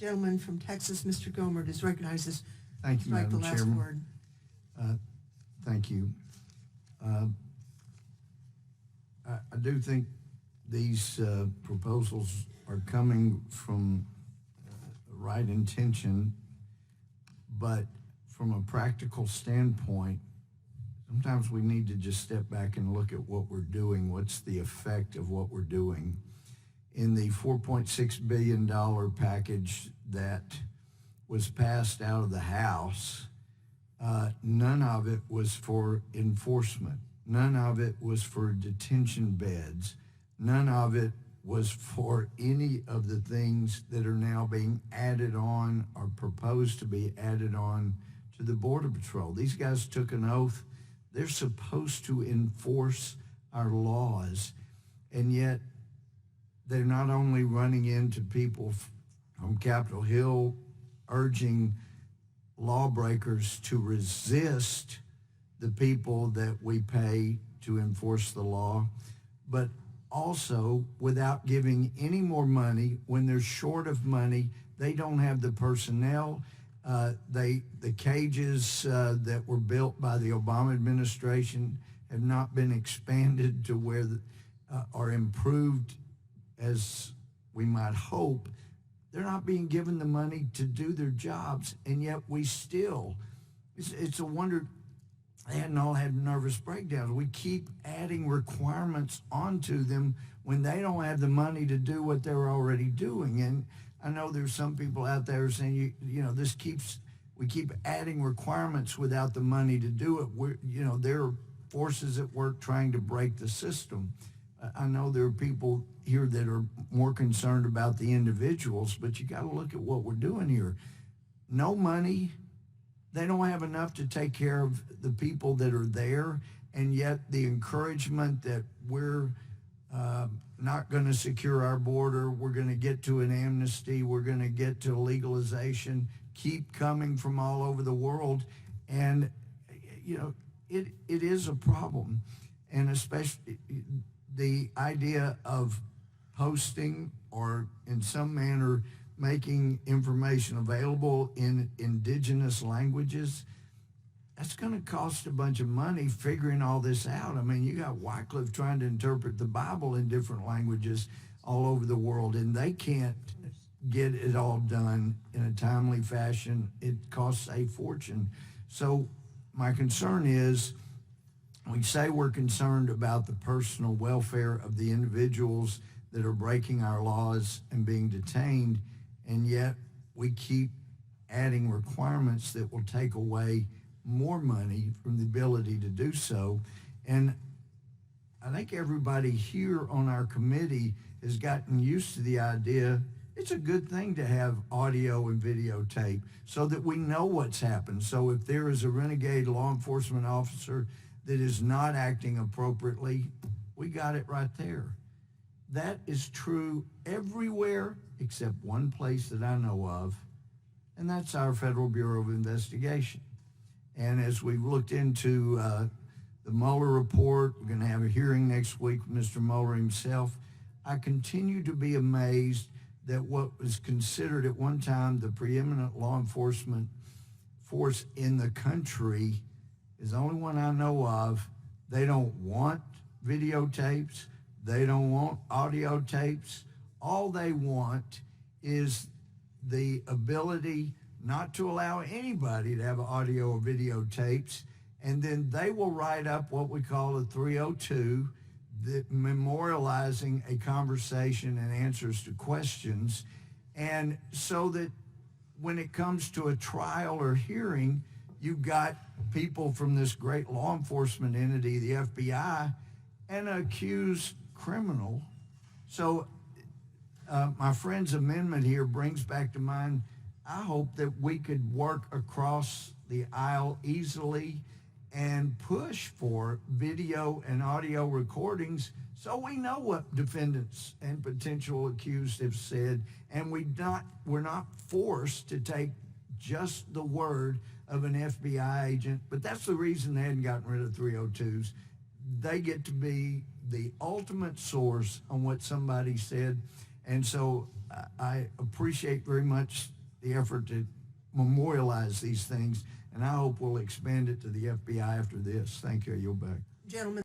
gentleman from Texas, Mr. Gohmert, is recognized as Thank you, strike the Madam last Chairman. word. Thank you. I do think these proposals are coming from the right intention, but from a practical standpoint, sometimes we need to just step back and look at what we're doing. What's the effect of what we're doing? In the $4.6 billion package that was passed out of the House, none of it was for enforcement. None of it was for detention beds. None of it was for any of the things that are now being added on or proposed to be added on to the Border Patrol. These guys took an oath. They're supposed to enforce our laws, and yet they're not only running into people from Capitol Hill urging lawbreakers to resist the people that we pay to enforce the law, but also without giving any more money. When they're short of money, they don't have the personnel. The cages that were built by the Obama administration have not been expanded to where are improved as we might hope. They're not being given the money to do their jobs, and yet we still, it's a wonder they hadn't all had nervous breakdowns. We keep adding requirements onto them when they don't have the money to do what they're already doing. And I know there's some people out there saying, you know, we keep adding requirements without the money to do it. There are forces at work trying to break the system. I know there are people here that are more concerned about the individuals, but you got to look at what we're doing here. No money. They don't have enough to take care of the people that are there, and yet the encouragement that we're not going to secure our border, we're going to get to an amnesty, we're going to get to legalization, keep coming from all over the world. And, you know, it is a problem. And especially the idea of posting or in some manner making information available in indigenous languages, that's going to cost a bunch of money figuring all this out. I mean, you got Wycliffe trying to interpret the Bible in different languages all over the world, and they can't get it all done in a timely fashion. It costs a fortune. So my concern is, we say we're concerned about the personal welfare of the individuals that are breaking our laws and being detained, and yet we keep adding requirements that will take away more money from the ability to do so. And I think everybody here on our committee has gotten used to the idea it's a good thing to have audio and videotape so that we know what's happened. So if there is a renegade law enforcement officer that is not acting appropriately, we got it right there. That is true everywhere except one place that I know of, and that's our Federal Bureau of Investigation. And as we've looked into the Mueller report, we're going to have a hearing next week with Mr. Mueller himself. I continue to be amazed that what was considered at one time the preeminent law enforcement force in the country is the only one I know of. They don't want videotapes. They don't want audio tapes. All they want is the ability not to allow anybody to have audio or video tapes, and then they will write up what we call a 302, that memorializing a conversation and answers to questions, and so that when it comes to a trial or hearing, you've got people from this great law enforcement entity, the FBI, and an accused criminal. So my friend's amendment here brings back to mind, I hope that we could work across the aisle easily and push for video and audio recordings so we know what defendants and potential accused have said, and we're not forced to take just the word of an FBI agent. But that's the reason they hadn't gotten rid of 302s. They get to be the ultimate source on what somebody said. And so I appreciate very much the effort to memorialize these things, and I hope we'll expand it to the FBI after this. Thank you. I yield back. Gentlemen.